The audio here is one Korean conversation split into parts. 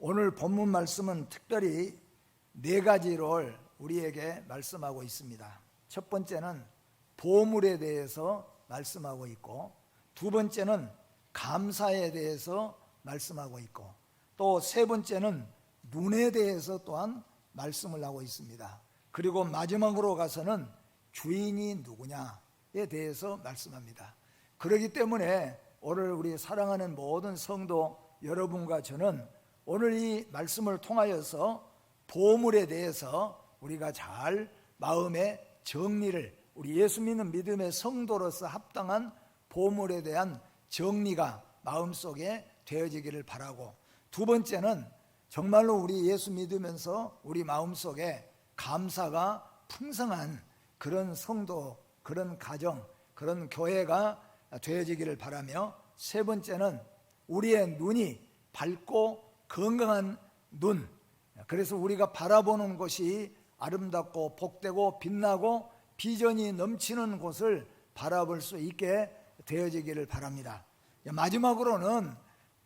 오늘 본문 말씀은 특별히 네 가지를 우리에게 말씀하고 있습니다. 첫 번째는 보물에 대해서 말씀하고 있고, 두 번째는 감사에 대해서 말씀하고 있고, 또 세 번째는 눈에 대해서 또한 말씀을 하고 있습니다. 그리고 마지막으로 가서는 주인이 누구냐에 대해서 말씀합니다. 그렇기 때문에 오늘 우리 사랑하는 모든 성도 여러분과 저는 오늘 이 말씀을 통하여서 보물에 대해서 우리가 잘 마음의 정리를, 우리 예수 믿는 믿음의 성도로서 합당한 보물에 대한 정리가 마음속에 되어지기를 바라고, 두 번째는 정말로 우리 예수 믿으면서 우리 마음속에 감사가 풍성한 그런 성도, 그런 가정, 그런 교회가 되어지기를 바라며, 세 번째는 우리의 눈이 밝고 건강한 눈, 그래서 우리가 바라보는 곳이 아름답고 복되고 빛나고 비전이 넘치는 곳을 바라볼 수 있게 되어지기를 바랍니다. 마지막으로는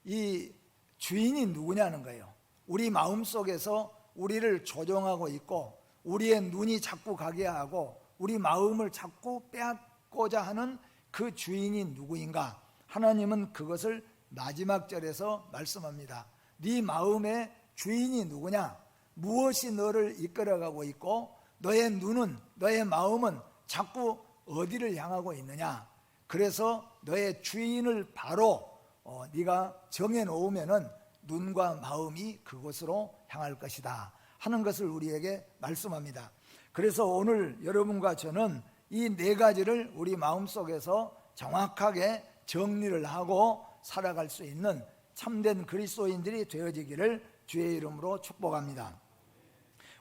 이 주인이 누구냐는 거예요. 우리 마음속에서 우리를 조종하고 있고, 우리의 눈이 자꾸 가게 하고 우리 마음을 자꾸 빼앗고자 하는 그 주인이 누구인가? 하나님은 그것을 마지막 절에서 말씀합니다. 네 마음의 주인이 누구냐? 무엇이 너를 이끌어가고 있고 너의 눈은, 너의 마음은 자꾸 어디를 향하고 있느냐? 그래서 너의 주인을 바로 네가 정해놓으면은 눈과 마음이 그곳으로 향할 것이다 하는 것을 우리에게 말씀합니다. 그래서 오늘 여러분과 저는 이 네 가지를 우리 마음속에서 정확하게 정리를 하고 살아갈 수 있는 참된 그리스도인들이 되어지기를 주의 이름으로 축복합니다.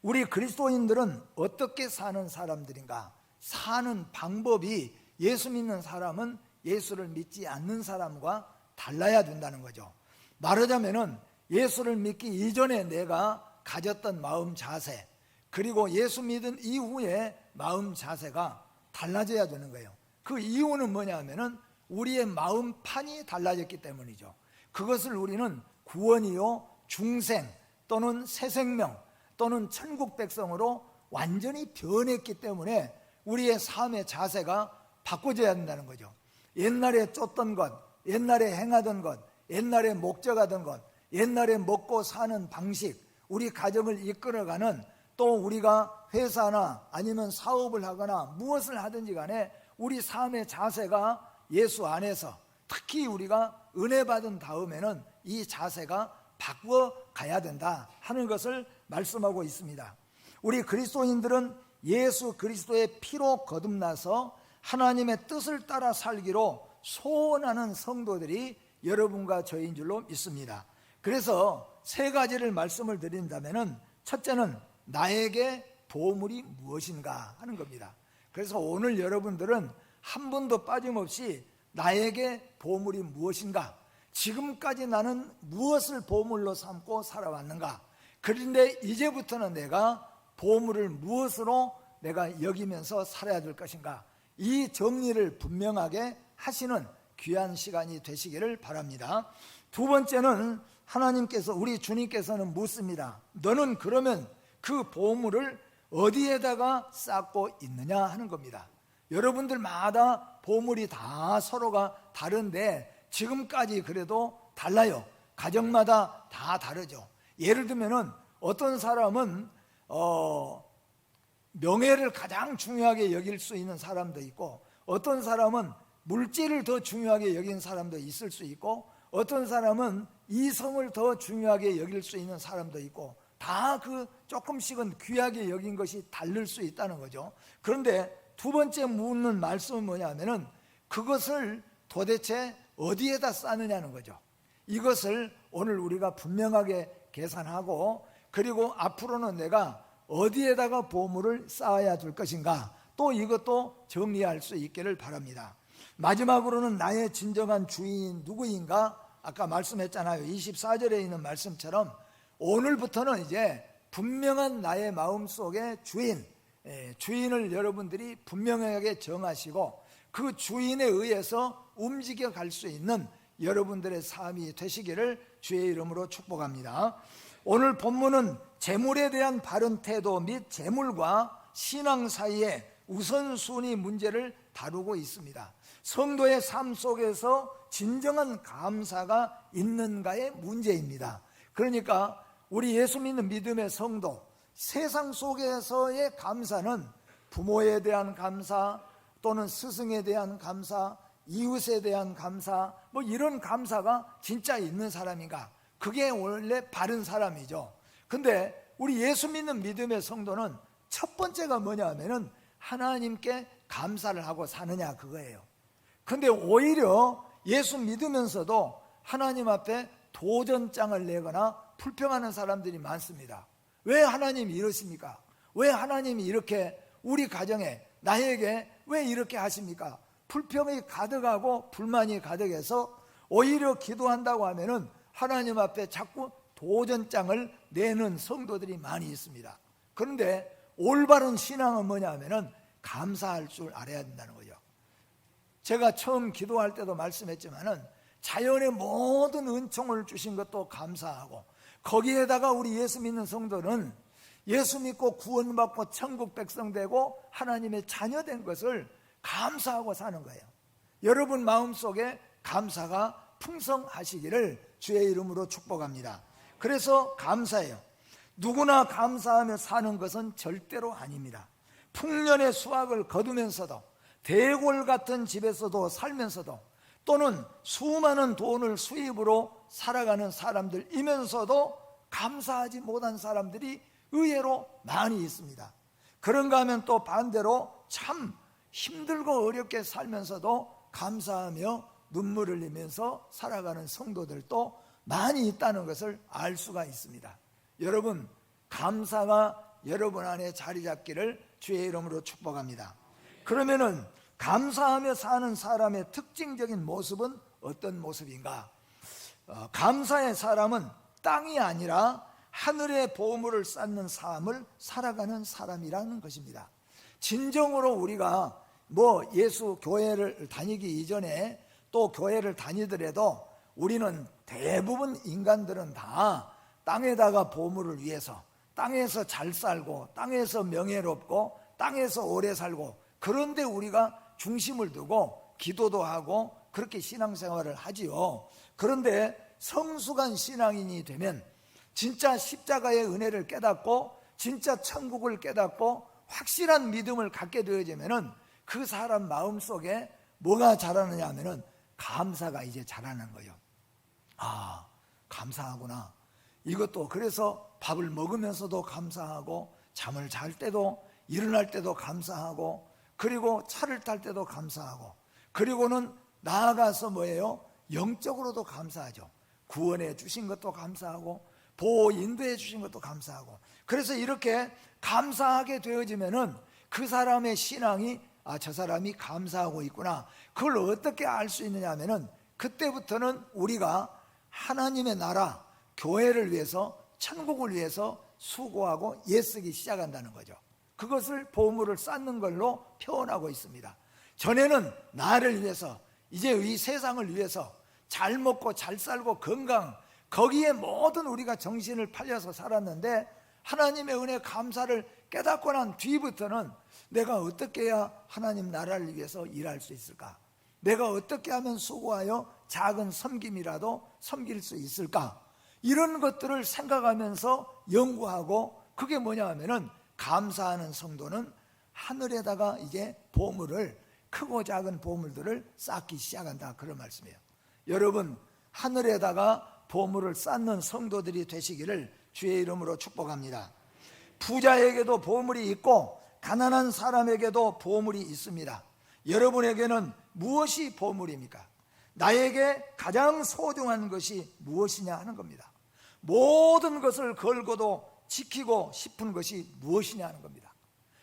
우리 그리스도인들은 어떻게 사는 사람들인가? 사는 방법이 예수 믿는 사람은 예수를 믿지 않는 사람과 달라야 된다는 거죠. 말하자면은 예수를 믿기 이전에 내가 가졌던 마음 자세, 그리고 예수 믿은 이후에 마음 자세가 달라져야 되는 거예요. 그 이유는 뭐냐면은 우리의 마음판이 달라졌기 때문이죠. 그것을 우리는 구원이요, 중생 또는 새 생명 또는 천국 백성으로 완전히 변했기 때문에 우리의 삶의 자세가 바꿔져야 된다는 거죠. 옛날에 쫓던 것, 옛날에 행하던 것, 옛날에 목적하던 것, 옛날에 먹고 사는 방식, 우리 가정을 이끌어가는, 또 우리가 회사나 아니면 사업을 하거나 무엇을 하든지 간에 우리 삶의 자세가 예수 안에서, 특히 우리가 은혜 받은 다음에는 이 자세가 바꿔 가야 된다 하는 것을 말씀하고 있습니다. 우리 그리스도인들은 예수 그리스도의 피로 거듭나서 하나님의 뜻을 따라 살기로 소원하는 성도들이 여러분과 저희인 줄로 믿습니다. 그래서 세 가지를 말씀을 드린다면은, 첫째는 나에게 보물이 무엇인가 하는 겁니다. 그래서 오늘 여러분들은 한 번도 빠짐없이 나에게 보물이 무엇인가, 지금까지 나는 무엇을 보물로 삼고 살아왔는가, 그런데 이제부터는 내가 보물을 무엇으로 내가 여기면서 살아야 될 것인가, 이 정리를 분명하게 하시는 귀한 시간이 되시기를 바랍니다. 두 번째는 하나님께서, 우리 주님께서는 묻습니다. 너는 그러면 그 보물을 어디에다가 쌓고 있느냐 하는 겁니다. 여러분들마다 보물이 다 서로가 다른데 지금까지 그래도 달라요. 가정마다 다 다르죠. 예를 들면은 어떤 사람은 명예를 가장 중요하게 여길 수 있는 사람도 있고, 어떤 사람은 물질을 더 중요하게 여기는 사람도 있을 수 있고, 어떤 사람은 이성을 더 중요하게 여길 수 있는 사람도 있고, 다 그 조금씩은 귀하게 여긴 것이 다를 수 있다는 거죠. 그런데 두 번째 묻는 말씀은 뭐냐면은 그것을 도대체 어디에다 쌓느냐는 거죠. 이것을 오늘 우리가 분명하게 계산하고, 그리고 앞으로는 내가 어디에다가 보물을 쌓아야 될 것인가, 또 이것도 정리할 수 있기를 바랍니다. 마지막으로는 나의 진정한 주인이 누구인가, 아까 말씀했잖아요. 24절에 있는 말씀처럼 오늘부터는 이제 분명한 나의 마음속의 주인을 여러분들이 분명하게 정하시고, 그 주인에 의해서 움직여 갈 수 있는 여러분들의 삶이 되시기를 주의 이름으로 축복합니다. 오늘 본문은 재물에 대한 바른 태도 및 재물과 신앙 사이의 우선순위 문제를 다루고 있습니다. 성도의 삶 속에서 진정한 감사가 있는가의 문제입니다. 그러니까 우리 예수 믿는 믿음의 성도, 세상 속에서의 감사는 부모에 대한 감사, 또는 스승에 대한 감사, 이웃에 대한 감사, 뭐 이런 감사가 진짜 있는 사람인가? 그게 원래 바른 사람이죠. 근데 우리 예수 믿는 믿음의 성도는 첫 번째가 뭐냐 하면은 하나님께 감사를 하고 사느냐, 그거예요. 근데 오히려 예수 믿으면서도 하나님 앞에 도전장을 내거나 불평하는 사람들이 많습니다. 왜 하나님이 이러십니까? 왜 하나님이 이렇게 우리 가정에, 나에게 왜 이렇게 하십니까? 불평이 가득하고 불만이 가득해서 오히려 기도한다고 하면은 하나님 앞에 자꾸 도전장을 내는 성도들이 많이 있습니다. 그런데 올바른 신앙은 뭐냐 하면은 감사할 줄 알아야 된다는 거죠. 제가 처음 기도할 때도 말씀했지만은 자연의 모든 은총을 주신 것도 감사하고, 거기에다가 우리 예수 믿는 성도는 예수 믿고 구원받고 천국 백성 되고 하나님의 자녀 된 것을 감사하고 사는 거예요. 여러분 마음속에 감사가 풍성하시기를 주의 이름으로 축복합니다. 그래서 감사해요. 누구나 감사하며 사는 것은 절대로 아닙니다. 풍년의 수확을 거두면서도, 대골 같은 집에서도 살면서도, 또는 수많은 돈을 수입으로 살아가는 사람들이면서도 감사하지 못한 사람들이 의외로 많이 있습니다. 그런가 하면 또 반대로 참 힘들고 어렵게 살면서도 감사하며 눈물을 흘리면서 살아가는 성도들도 많이 있다는 것을 알 수가 있습니다. 여러분, 감사가 여러분 안에 자리 잡기를 주의 이름으로 축복합니다. 그러면은 감사하며 사는 사람의 특징적인 모습은 어떤 모습인가? 감사의 사람은 땅이 아니라 하늘의 보물을 쌓는 삶을 살아가는 사람이라는 것입니다. 진정으로 우리가 예수 교회를 다니기 이전에 또 교회를 다니더라도 우리는 대부분 인간들은 다 땅에다가 보물을 위해서, 땅에서 잘 살고 땅에서 명예롭고 땅에서 오래 살고, 그런데 우리가 중심을 두고 기도도 하고 그렇게 신앙생활을 하지요. 그런데 성숙한 신앙인이 되면 진짜 십자가의 은혜를 깨닫고 진짜 천국을 깨닫고 확실한 믿음을 갖게 되어지면은 그 사람 마음속에 뭐가 자라느냐 하면은 감사가 이제 자라는 거예요. 아, 감사하구나. 이것도 그래서 밥을 먹으면서도 감사하고, 잠을 잘 때도, 일어날 때도 감사하고, 그리고 차를 탈 때도 감사하고, 그리고는 나아가서 영적으로도 감사하죠. 구원해 주신 것도 감사하고, 보호 인도해 주신 것도 감사하고. 그래서 이렇게 감사하게 되어지면은 그 사람의 신앙이, 저 사람이 감사하고 있구나. 그걸 어떻게 알 수 있느냐 하면은 그때부터는 우리가 하나님의 나라, 교회를 위해서, 천국을 위해서 수고하고 애쓰기 시작한다는 거죠. 그것을 보물을 쌓는 걸로 표현하고 있습니다. 전에는 나를 위해서, 이제 이 세상을 위해서 잘 먹고 잘 살고 건강, 거기에 모든 우리가 정신을 팔려서 살았는데, 하나님의 은혜 감사를 깨닫고 난 뒤부터는 내가 어떻게 해야 하나님 나라를 위해서 일할 수 있을까? 내가 어떻게 하면 수고하여 작은 섬김이라도 섬길 수 있을까? 이런 것들을 생각하면서 연구하고, 그게 뭐냐 하면은 감사하는 성도는 하늘에다가 이제 보물을, 크고 작은 보물들을 쌓기 시작한다, 그런 말씀이에요. 여러분, 하늘에다가 보물을 쌓는 성도들이 되시기를 주의 이름으로 축복합니다. 부자에게도 보물이 있고 가난한 사람에게도 보물이 있습니다. 여러분에게는 무엇이 보물입니까? 나에게 가장 소중한 것이 무엇이냐 하는 겁니다. 모든 것을 걸고도 지키고 싶은 것이 무엇이냐 하는 겁니다.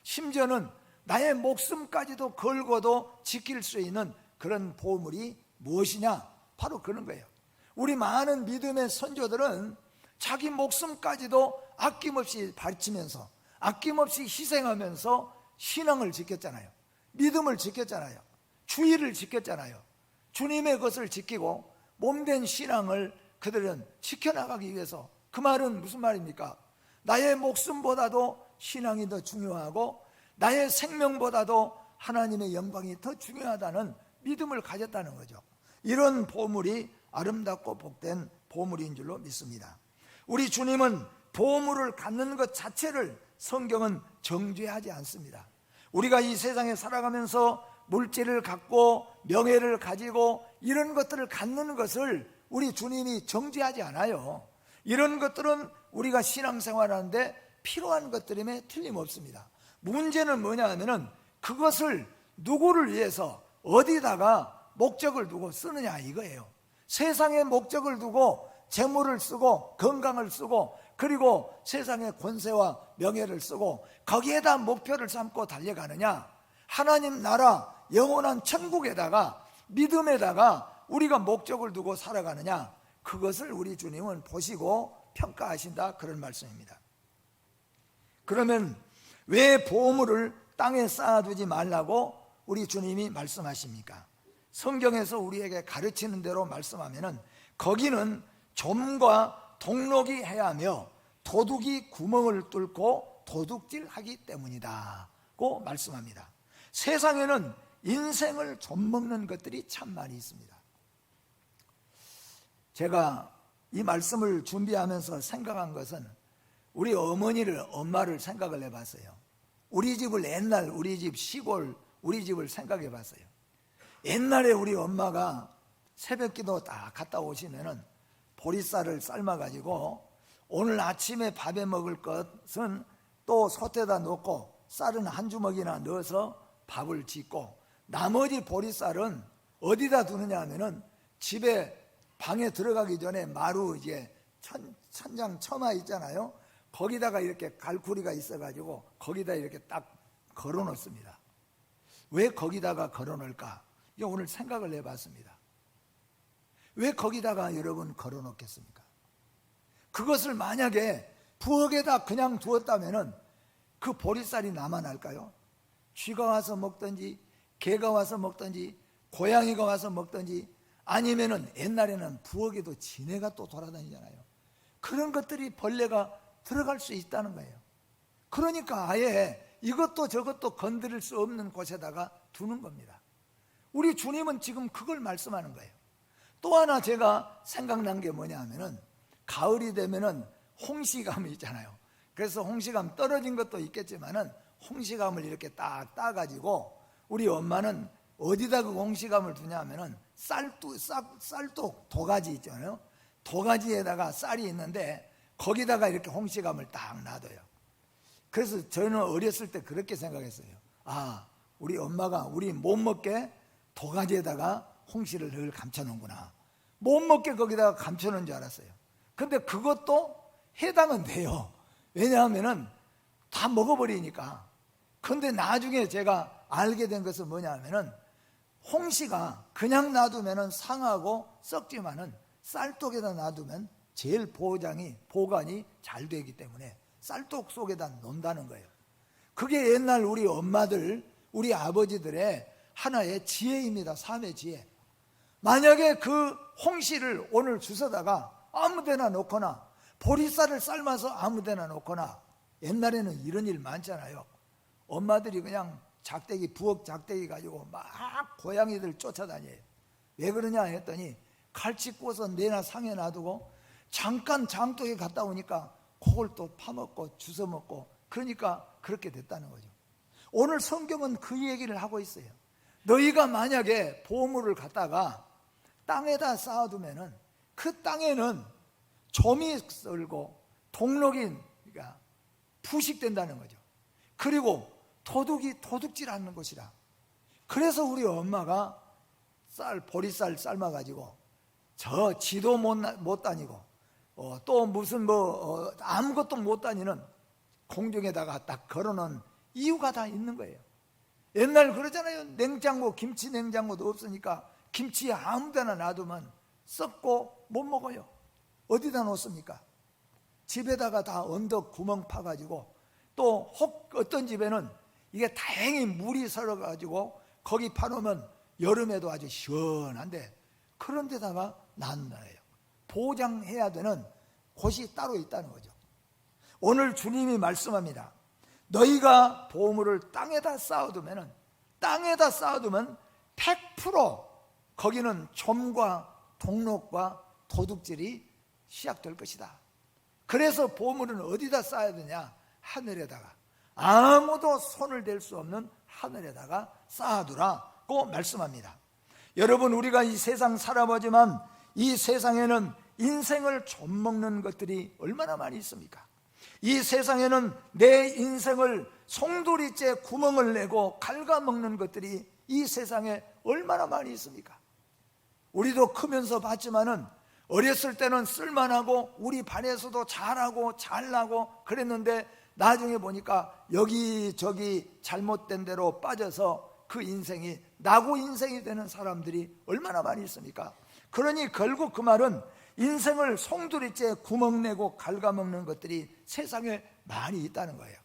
심지어는 나의 목숨까지도 걸고도 지킬 수 있는 그런 보물이 무엇이냐? 바로 그런 거예요. 우리 많은 믿음의 선조들은 자기 목숨까지도 아낌없이 바치면서, 아낌없이 희생하면서 신앙을 지켰잖아요. 믿음을 지켰잖아요. 주의를 지켰잖아요. 주님의 것을 지키고 몸된 신앙을 그들은 지켜나가기 위해서, 그 말은 무슨 말입니까? 나의 목숨보다도 신앙이 더 중요하고 나의 생명보다도 하나님의 영광이 더 중요하다는 믿음을 가졌다는 거죠. 이런 보물이 아름답고 복된 보물인 줄로 믿습니다. 우리 주님은 보물을 갖는 것 자체를 성경은 정죄하지 않습니다. 우리가 이 세상에 살아가면서 물질을 갖고 명예를 가지고 이런 것들을 갖는 것을 우리 주님이 정죄하지 않아요. 이런 것들은 우리가 신앙생활하는데 필요한 것들임에 틀림없습니다. 문제는 뭐냐 하면은 그것을 누구를 위해서 어디다가 목적을 두고 쓰느냐 이거예요. 세상에 목적을 두고 재물을 쓰고 건강을 쓰고 그리고 세상의 권세와 명예를 쓰고 거기에다 목표를 삼고 달려가느냐, 하나님 나라 영원한 천국에다가 믿음에다가 우리가 목적을 두고 살아가느냐, 그것을 우리 주님은 보시고 평가하신다, 그런 말씀입니다. 그러면 왜 보물을 땅에 쌓아두지 말라고 우리 주님이 말씀하십니까? 성경에서 우리에게 가르치는 대로 말씀하면은 거기는 좀과 동록이 해하며 도둑이 구멍을 뚫고 도둑질하기 때문이다고 말씀합니다. 세상에는 인생을 좀먹는 것들이 참 많이 있습니다. 제가 이 말씀을 준비하면서 생각한 것은 우리 엄마를 생각을 해봤어요. 우리 집을 옛날 우리 집 시골 우리 집을 생각해 봤어요. 옛날에 우리 엄마가 새벽기도 딱 갔다 오시면은 보리쌀을 삶아가지고 오늘 아침에 밥에 먹을 것은 또 솥에다 놓고 쌀은 한 주먹이나 넣어서 밥을 짓고 나머지 보리쌀은 어디다 두느냐 하면은 집에 방에 들어가기 전에 마루 이제 천장 처마 있잖아요. 거기다가 이렇게 갈구리가 있어가지고 거기다 이렇게 딱 걸어 놓습니다. 왜 거기다가 걸어 놓을까? 이거 오늘 생각을 해봤습니다. 왜 거기다가 여러분 걸어 놓겠습니까? 그것을 만약에 부엌에다 그냥 두었다면은 그 보리쌀이 남아날까요? 쥐가 와서 먹든지 개가 와서 먹든지 고양이가 와서 먹든지 아니면은 옛날에는 부엌에도 지네가 또 돌아다니잖아요. 그런 것들이 벌레가 들어갈 수 있다는 거예요. 그러니까 아예 이것도 저것도 건드릴 수 없는 곳에다가 두는 겁니다. 우리 주님은 지금 그걸 말씀하는 거예요. 또 하나 제가 생각난 게 뭐냐 하면은 가을이 되면은 홍시감이 있잖아요. 그래서 홍시감 떨어진 것도 있겠지만은 홍시감을 이렇게 딱 따가지고 우리 엄마는 어디다 그 홍시감을 두냐 하면은 쌀독 도가지 있잖아요. 도가지에다가 쌀이 있는데 거기다가 이렇게 홍시감을 딱 놔둬요. 그래서 저는 어렸을 때 그렇게 생각했어요. 아, 우리 엄마가 우리 못 먹게 도가지에다가 홍시를 늘 감춰놓는구나. 못 먹게 거기다가 감춰놓은 줄 알았어요. 근데 그것도 해당은 돼요. 왜냐하면은 다 먹어버리니까. 근데 나중에 제가 알게 된 것은 뭐냐 하면은 홍시가 그냥 놔두면은 상하고 썩지만은 쌀독에다 놔두면 제일 보관이 잘 되기 때문에 쌀독 속에다 놓는다는 거예요. 그게 옛날 우리 엄마들, 우리 아버지들의 하나의 지혜입니다. 삶의 지혜. 만약에 그 홍시를 오늘 주워다가 아무데나 놓거나 보리쌀을 삶아서 아무데나 놓거나, 옛날에는 이런 일 많잖아요. 엄마들이 그냥 부엌 작대기 가지고 막 고양이들 쫓아다녀요. 왜 그러냐 했더니 칼치 꽂아서 내나 상에 놔두고 잠깐 장독에 갔다 오니까 그걸 또 파먹고 주워 먹고, 그러니까 그렇게 됐다는 거죠. 오늘 성경은 그 얘기를 하고 있어요. 너희가 만약에 보물을 갖다가 땅에다 쌓아두면은 그 땅에는 좀이 썰고 동록이 그러니까 부식된다는 거죠. 그리고 도둑이 도둑질하는 것이라. 그래서 우리 엄마가 보리쌀 삶아가지고 저 지도 못 다니고 또 무슨 아무것도 못 다니는 공중에다가 딱 걸어놓은 이유가 다 있는 거예요. 옛날 그러잖아요. 냉장고, 김치 냉장고도 없으니까 김치 아무데나 놔두면 썩고 못 먹어요. 어디다 놓습니까? 집에다가 다 언덕 구멍 파가지고, 또 어떤 집에는 이게 다행히 물이 설어가지고 거기 파놓으면 여름에도 아주 시원한데 그런 데다가 놔놓는 거예요. 보장해야 되는 곳이 따로 있다는 거죠. 오늘 주님이 말씀합니다. 너희가 보물을 땅에다 쌓아두면 100% 거기는 좀과 동록과 도둑질이 시작될 것이다. 그래서 보물은 어디다 쌓아야 되냐? 하늘에다가, 아무도 손을 댈 수 없는 하늘에다가 쌓아두라고 말씀합니다. 여러분, 우리가 이 세상 살아보지만 이 세상에는 인생을 좀먹는 것들이 얼마나 많이 있습니까? 이 세상에는 내 인생을 송두리째 구멍을 내고 갉아먹는 것들이 이 세상에 얼마나 많이 있습니까? 우리도 크면서 봤지만은 어렸을 때는 쓸만하고 우리 반에서도 잘하고 잘나고 그랬는데 나중에 보니까 여기저기 잘못된 대로 빠져서 그 인생이 나고 인생이 되는 사람들이 얼마나 많이 있습니까? 그러니 결국 그 말은 인생을 송두리째 구멍내고 갉아먹는 것들이 세상에 많이 있다는 거예요.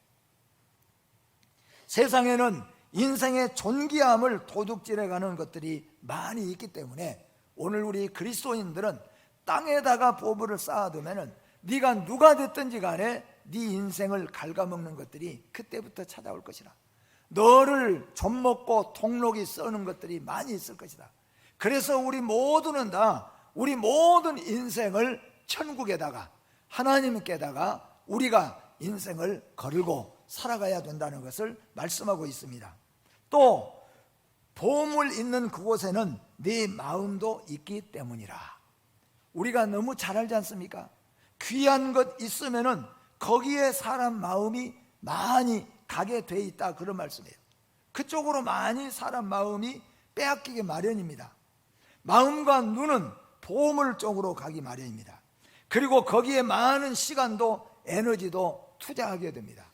세상에는 인생의 존귀함을 도둑질해가는 것들이 많이 있기 때문에 오늘 우리 그리스도인들은 땅에다가 보물을 쌓아두면 네가 누가 됐든지 간에 네 인생을 갉아먹는 것들이 그때부터 찾아올 것이라. 너를 좀먹고 통록이 써는 것들이 많이 있을 것이다. 그래서 우리 모두는 다 우리 모든 인생을 천국에다가 하나님께다가 우리가 인생을 걸고 살아가야 된다는 것을 말씀하고 있습니다. 또 보물 있는 그곳에는 네 마음도 있기 때문이라. 우리가 너무 잘 알지 않습니까? 귀한 것 있으면은 거기에 사람 마음이 많이 가게 돼 있다, 그런 말씀이에요. 그쪽으로 많이 사람 마음이 빼앗기게 마련입니다. 마음과 눈은 보물 쪽으로 가기 마련입니다. 그리고 거기에 많은 시간도 에너지도 투자하게 됩니다.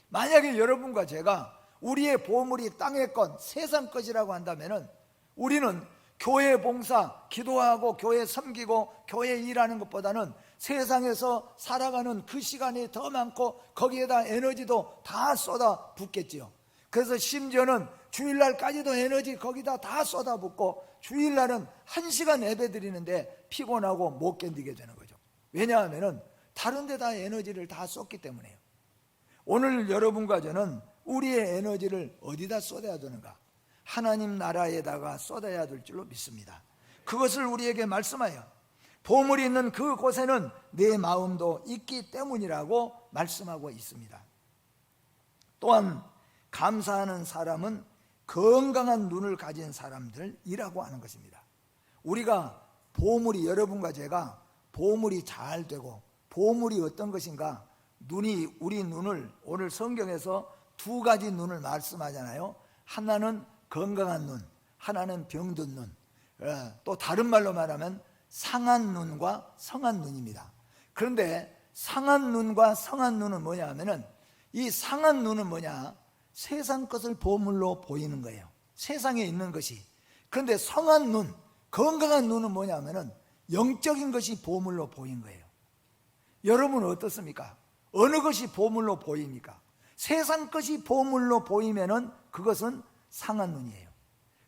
만약에 여러분과 제가 우리의 보물이 땅의 것, 세상 것이라고 한다면 우리는 교회 봉사, 기도하고 교회 섬기고 교회 일하는 것보다는 세상에서 살아가는 그 시간이 더 많고 거기에다 에너지도 다 쏟아 붓겠지요. 그래서 심지어는 주일날까지도 에너지 거기다 다 쏟아붓고 주일날은 1시간 예배 드리는데 피곤하고 못 견디게 되는 거죠. 왜냐하면 다른 데다 에너지를 다 쏟기 때문에요. 오늘 여러분과 저는 우리의 에너지를 어디다 쏟아야 되는가? 하나님 나라에다가 쏟아야 될 줄로 믿습니다. 그것을 우리에게 말씀하여 보물이 있는 그곳에는 내 마음도 있기 때문이라고 말씀하고 있습니다. 또한 감사하는 사람은 건강한 눈을 가진 사람들이라고 하는 것입니다. 우리가 보물이, 여러분과 제가 보물이 잘 되고 보물이 어떤 것인가? 눈이, 우리 눈을 오늘 성경에서 2가지 눈을 말씀하잖아요. 하나는 건강한 눈, 하나는 병든 눈. 또 다른 말로 말하면 상한 눈과 성한 눈입니다. 그런데 상한 눈과 성한 눈은 뭐냐 하면은, 이 상한 눈은 뭐냐? 세상 것을 보물로 보이는 거예요. 세상에 있는 것이. 그런데 성한 눈, 건강한 눈은 뭐냐 하면은 영적인 것이 보물로 보인 거예요. 여러분은 어떻습니까? 어느 것이 보물로 보입니까? 세상 것이 보물로 보이면은 그것은 상한 눈이에요.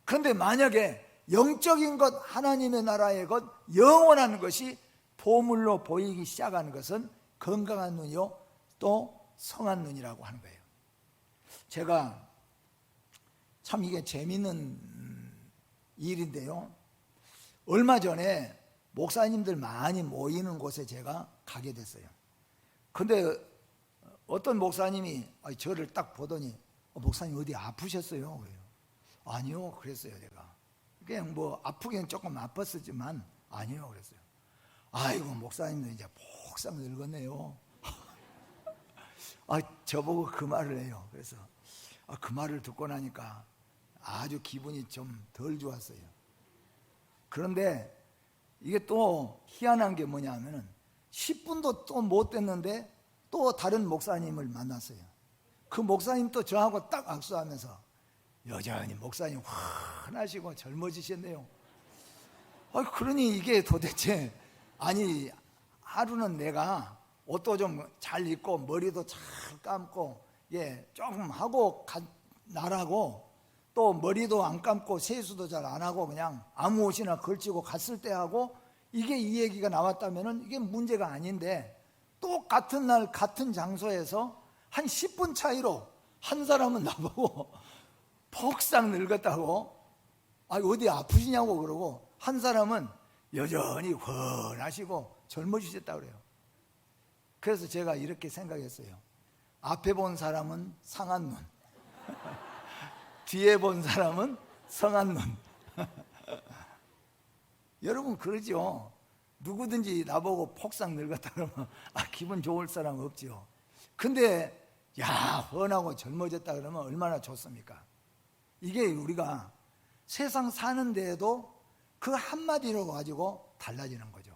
그런데 만약에 영적인 것, 하나님의 나라의 것, 영원한 것이 보물로 보이기 시작하는 것은 건강한 눈이요, 또 성한 눈이라고 하는 거예요. 제가 참 이게 재미있는 일인데요, 얼마 전에 목사님들 많이 모이는 곳에 제가 가게 됐어요. 근데 어떤 목사님이 저를 딱 보더니 목사님 어디 아프셨어요? 아니요, 그랬어요. 제가 그냥 뭐 아프긴 조금 아팠었지만 아니요, 그랬어요. 아이고, 목사님도 이제 폭삭 늙었네요. 저보고 그 말을 해요. 그래서 그 말을 듣고 나니까 아주 기분이 좀 덜 좋았어요. 그런데 이게 또 희한한 게 뭐냐 하면은 10분도 또 못 됐는데 또 다른 목사님을 만났어요. 그 목사님 또 저하고 딱 악수하면서 여전히 목사님 환하시고 젊어지셨네요. 그러니 이게 도대체, 아니 하루는 내가 옷도 좀 잘 입고 머리도 잘 감고 조금 하고 나라고, 또 머리도 안 감고 세수도 잘 안 하고 그냥 아무 옷이나 걸치고 갔을 때 하고 이게 이 얘기가 나왔다면 이게 문제가 아닌데, 똑같은 날 같은 장소에서 한 10분 차이로 한 사람은 나보고 폭삭 늙었다고, 어디 아프시냐고 그러고, 한 사람은 여전히 훤하시고 젊어지셨다고 그래요. 그래서 제가 이렇게 생각했어요. 앞에 본 사람은 상한 눈, 뒤에 본 사람은 성한 눈. 여러분 그러죠. 누구든지 나보고 폭삭 늙었다 그러면 기분 좋을 사람 없죠. 근데 훤하고 젊어졌다 그러면 얼마나 좋습니까? 이게 우리가 세상 사는 데에도 그 한마디로 가지고 달라지는 거죠.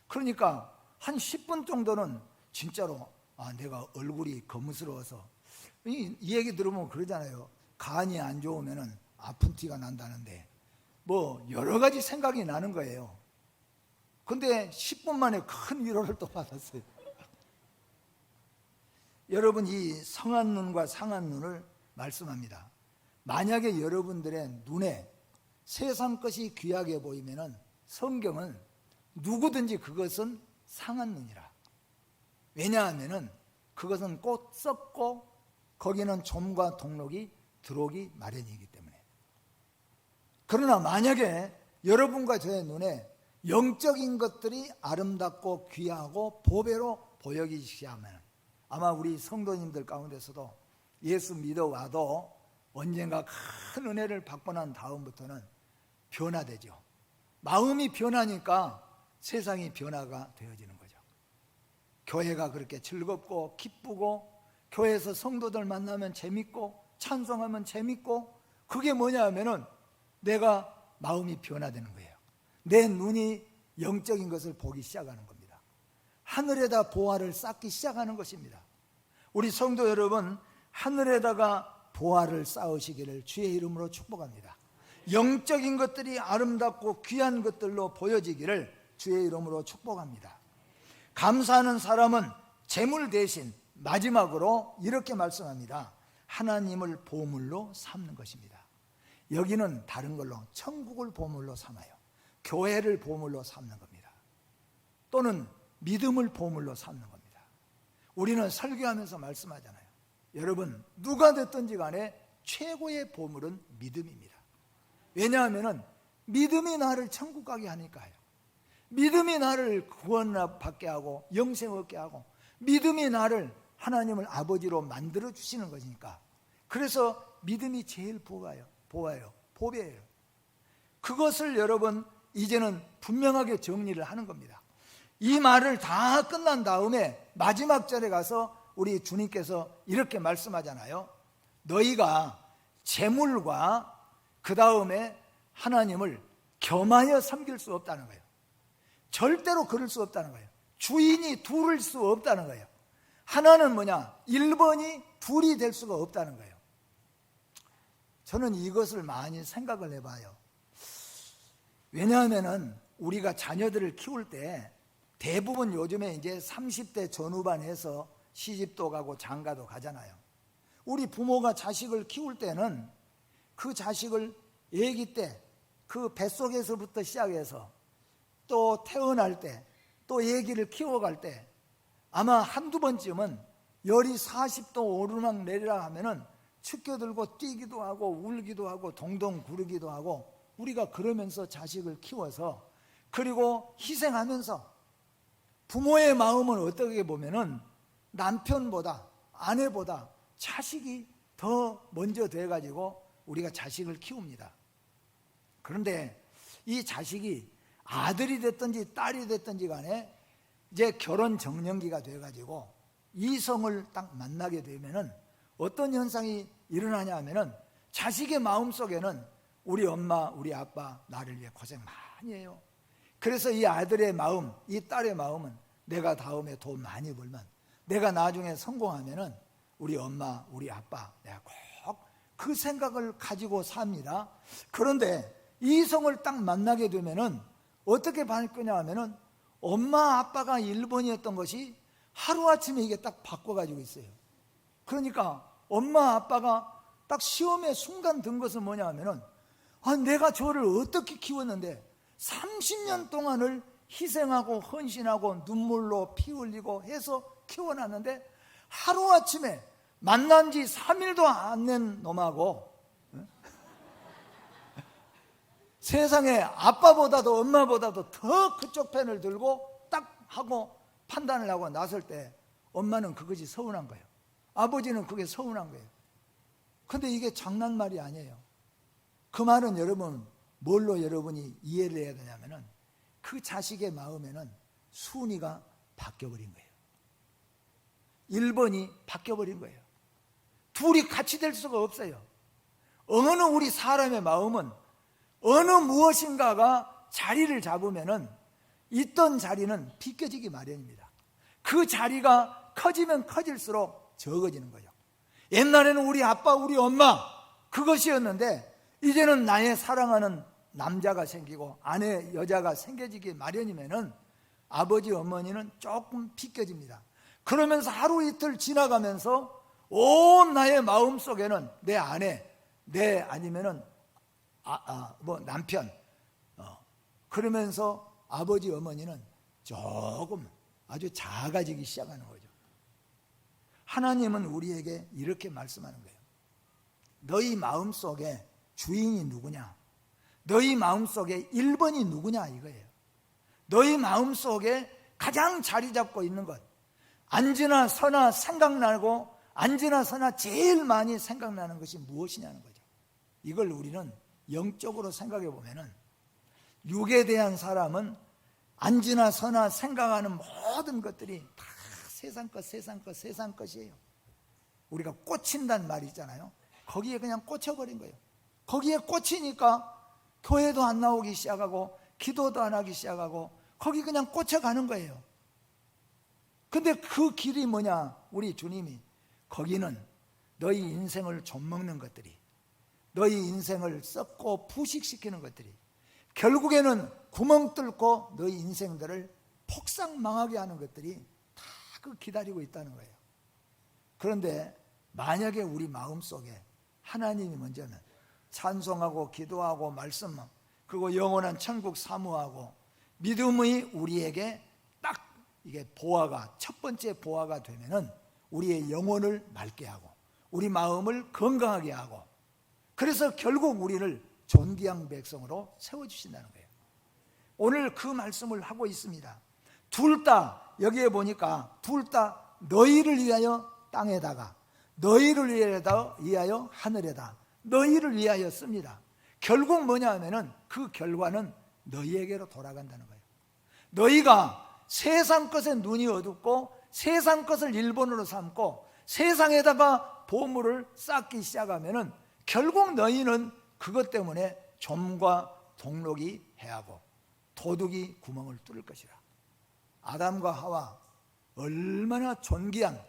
그러니까 한 10분 정도는 진짜로 내가 얼굴이 거무스러워서, 이 얘기 들으면 그러잖아요. 간이 안 좋으면 아픈 티가 난다는데 뭐 여러 가지 생각이 나는 거예요. 근데 10분 만에 큰 위로를 또 받았어요. 여러분, 이 성한 눈과 상한 눈을 말씀합니다. 만약에 여러분들의 눈에 세상 것이 귀하게 보이면 성경은 누구든지 그것은 상한 눈이라. 왜냐하면 그것은 곧 썩고 거기는 좀과 동록이 들어오기 마련이기 때문에. 그러나 만약에 여러분과 저의 눈에 영적인 것들이 아름답고 귀하고 보배로 보여지기 시작하면, 아마 우리 성도님들 가운데서도 예수 믿어와도 언젠가 큰 은혜를 받고 난 다음부터는 변화되죠. 마음이 변하니까 세상이 변화가 되어지는 거죠. 교회가 그렇게 즐겁고 기쁘고, 교회에서 성도들 만나면 재밌고 찬송하면 재밌고, 그게 뭐냐 하면은 내가 마음이 변화되는 거예요. 내 눈이 영적인 것을 보기 시작하는 겁니다. 하늘에다 보화를 쌓기 시작하는 것입니다. 우리 성도 여러분, 하늘에다가 보화를 쌓으시기를 주의 이름으로 축복합니다. 영적인 것들이 아름답고 귀한 것들로 보여지기를 주의 이름으로 축복합니다. 감사하는 사람은 재물 대신 마지막으로 이렇게 말씀합니다. 하나님을 보물로 삼는 것입니다. 여기는 다른 걸로 천국을 보물로 삼아요. 교회를 보물로 삼는 겁니다. 또는 믿음을 보물로 삼는 겁니다. 우리는 설교하면서 말씀하잖아요. 여러분, 누가 됐든지 간에 최고의 보물은 믿음입니다. 왜냐하면 믿음이 나를 천국 가게 하니까요. 믿음이 나를 구원받게 하고 영생 얻게 하고, 믿음이 나를 하나님을 아버지로 만들어 주시는 것이니까. 그래서 믿음이 제일 보배예요. 그것을 여러분 이제는 분명하게 정리를 하는 겁니다. 이 말을 다 끝난 다음에 마지막 절에 가서 우리 주님께서 이렇게 말씀하잖아요. 너희가 재물과 그 다음에 하나님을 겸하여 섬길 수 없다는 거예요. 절대로 그럴 수 없다는 거예요. 주인이 둘일 수 없다는 거예요. 하나는 뭐냐? 1번이 둘이 될 수가 없다는 거예요. 저는 이것을 많이 생각을 해봐요. 왜냐하면 우리가 자녀들을 키울 때 대부분 요즘에 이제 30대 전후반해서 시집도 가고 장가도 가잖아요. 우리 부모가 자식을 키울 때는 그 자식을 아기 때 그 뱃속에서부터 시작해서 또 태어날 때, 또 아기를 키워갈 때 아마 한두 번쯤은 열이 40도 오르막 내리라 하면은 축겨들고 뛰기도 하고 울기도 하고 동동 구르기도 하고, 우리가 그러면서 자식을 키워서, 그리고 희생하면서, 부모의 마음은 어떻게 보면은 남편보다 아내보다 자식이 더 먼저 돼가지고 우리가 자식을 키웁니다. 그런데 이 자식이 아들이 됐든지 딸이 됐든지 간에 이제 결혼 정년기가 돼가지고 이성을 딱 만나게 되면은 어떤 현상이 일어나냐 하면은 자식의 마음속에는 우리 엄마, 우리 아빠 나를 위해 고생 많이 해요. 그래서 이 아들의 마음, 이 딸의 마음은 내가 다음에 돈 많이 벌면, 내가 나중에 성공하면은 우리 엄마, 우리 아빠 내가 꼭 그 생각을 가지고 삽니다. 그런데 이성을 딱 만나게 되면은 어떻게 바뀌냐 하면은 엄마 아빠가 1번이었던 것이 하루아침에 이게 딱 바꿔가지고 있어요. 그러니까 엄마 아빠가 딱 시험의 순간 든 것은 뭐냐 하면은 내가 저를 어떻게 키웠는데 30년 동안을 희생하고 헌신하고 눈물로 피 흘리고 해서 키워놨는데 하루아침에 만난 지 3일도 안 된 놈하고 세상에 아빠보다도 엄마보다도 더 그쪽 편을 들고 딱 하고 판단을 하고 나설 때 엄마는 그것이 서운한 거예요. 아버지는 그게 서운한 거예요. 근데 이게 장난말이 아니에요. 그 말은 여러분 뭘로 여러분이 이해를 해야 되냐면은 그 자식의 마음에는 순위가 바뀌어버린 거예요. 1번이 바뀌어버린 거예요. 둘이 같이 될 수가 없어요. 어느 우리 사람의 마음은 어느 무엇인가가 자리를 잡으면은 있던 자리는 비껴지기 마련입니다. 그 자리가 커지면 커질수록 적어지는 거죠. 옛날에는 우리 아빠, 우리 엄마 그것이었는데 이제는 나의 사랑하는 남자가 생기고 아내, 여자가 생겨지기 마련이면은 아버지, 어머니는 조금 비껴집니다. 그러면서 하루 이틀 지나가면서 온 나의 마음 속에는 내 아내, 내 아니면은 남편, 그러면서 아버지, 어머니는 조금 아주 작아지기 시작하는 거죠. 하나님은 우리에게 이렇게 말씀하는 거예요. 너희 마음 속에 주인이 누구냐? 너희 마음 속에 1번이 누구냐 이거예요. 너희 마음 속에 가장 자리 잡고 있는 것, 앉으나 서나 생각나고 앉으나 서나 제일 많이 생각나는 것이 무엇이냐는 거죠. 이걸 우리는 영적으로 생각해 보면은 육에 대한 사람은 앉으나 서나 생각하는 모든 것들이 다 세상 것, 세상 것, 세상 것이에요. 우리가 꽂힌다는 말이 있잖아요. 거기에 그냥 꽂혀버린 거예요. 거기에 꽂히니까 교회도 안 나오기 시작하고 기도도 안 하기 시작하고 거기 그냥 꽂혀가는 거예요. 근데 그 길이 뭐냐? 우리 주님이 거기는 너희 인생을 좀먹는 것들이, 너희 인생을 썩고 부식시키는 것들이 결국에는 구멍 뚫고 너희 인생들을 폭삭 망하게 하는 것들이 다 그 기다리고 있다는 거예요. 그런데 만약에 우리 마음속에 하나님이 먼저는 찬송하고 기도하고 말씀, 그리고 영원한 천국 사모하고 믿음이 우리에게 딱 이게 보화가, 첫 번째 보화가 되면은 우리의 영혼을 맑게 하고 우리 마음을 건강하게 하고, 그래서 결국 우리를 존귀한 백성으로 세워주신다는 거예요. 오늘 그 말씀을 하고 있습니다. 둘 다 여기에 보니까 둘 다 너희를 위하여 땅에다가 너희를 위하여 하늘에다 너희를 위하여 씁니다. 결국 뭐냐 하면은 그 결과는 너희에게로 돌아간다는 거예요. 너희가 세상 것에 눈이 어둡고 세상 것을 1번으로 삼고 세상에다가 보물을 쌓기 시작하면은 결국 너희는 그것 때문에 좀과 동록이 해하고 도둑이 구멍을 뚫을 것이라. 아담과 하와 얼마나 존귀한,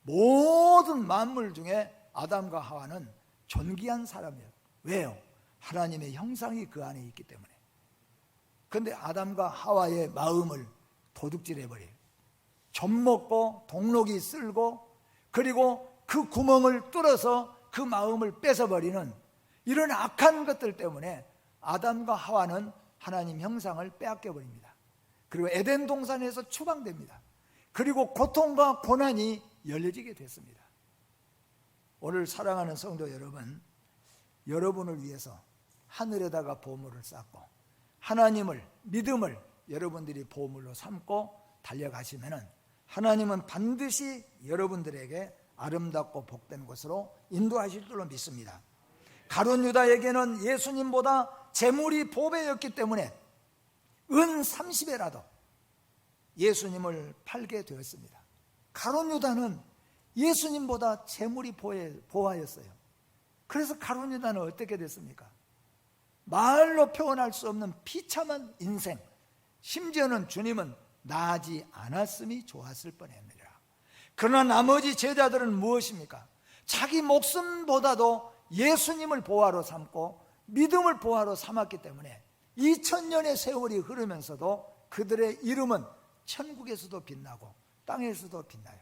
모든 만물 중에 아담과 하와는 존귀한 사람이에요. 왜요? 하나님의 형상이 그 안에 있기 때문에. 그런데 아담과 하와의 마음을 도둑질해버려요. 젖먹고 동록이 쓸고 그리고 그 구멍을 뚫어서 그 마음을 뺏어버리는 이런 악한 것들 때문에 아담과 하와는 하나님 형상을 빼앗겨버립니다. 그리고 에덴 동산에서 추방됩니다. 그리고 고통과 고난이 열려지게 됐습니다. 오늘 사랑하는 성도 여러분, 여러분을 위해서 하늘에다가 보물을 쌓고 하나님을, 믿음을 여러분들이 보물로 삼고 달려가시면은 하나님은 반드시 여러분들에게 아름답고 복된 곳으로 인도하실 줄로 믿습니다. 가룟 유다에게는 예수님보다 재물이 보배였기 때문에 은 30회라도 예수님을 팔게 되었습니다. 가룟 유다는 예수님보다 재물이 보화였어요. 그래서 가룟 유다는 어떻게 됐습니까? 말로 표현할 수 없는 비참한 인생, 심지어는 주님은 나지 않았음이 좋았을 뻔했느니라. 그러나 나머지 제자들은 무엇입니까? 자기 목숨보다도 예수님을 보화로 삼고 믿음을 보화로 삼았기 때문에 2000년의 세월이 흐르면서도 그들의 이름은 천국에서도 빛나고 땅에서도 빛나요.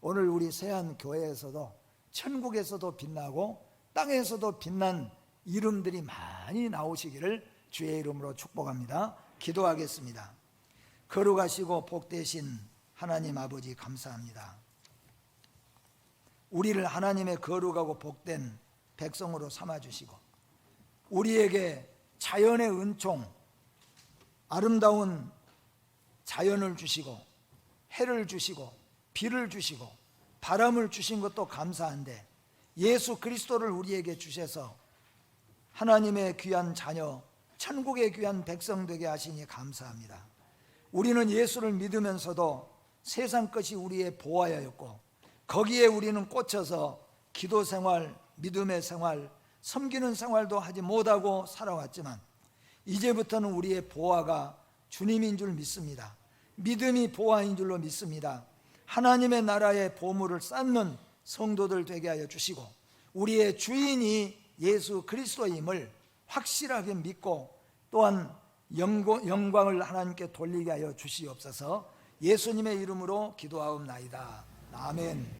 오늘 우리 세안교회에서도 천국에서도 빛나고 땅에서도 빛난 이름들이 많이 나오시기를 주의 이름으로 축복합니다. 기도하겠습니다. 거룩하시고 복되신 하나님 아버지 감사합니다. 우리를 하나님의 거룩하고 복된 백성으로 삼아주시고 우리에게 자연의 은총, 아름다운 자연을 주시고 해를 주시고 비를 주시고 바람을 주신 것도 감사한데 예수 그리스도를 우리에게 주셔서 하나님의 귀한 자녀, 천국의 귀한 백성 되게 하시니 감사합니다. 우리는 예수를 믿으면서도 세상 것이 우리의 보아야였고 거기에 우리는 꽂혀서 기도 생활, 믿음의 생활, 섬기는 생활도 하지 못하고 살아왔지만 이제부터는 우리의 보아가 주님인 줄 믿습니다. 믿음이 보아인 줄로 믿습니다. 하나님의 나라의 보물을 쌓는 성도들 되게 하여 주시고 우리의 주인이 예수 그리스도임을 확실하게 믿고 또한 영광을 하나님께 돌리게 하여 주시옵소서. 예수님의 이름으로 기도하옵나이다. 아멘.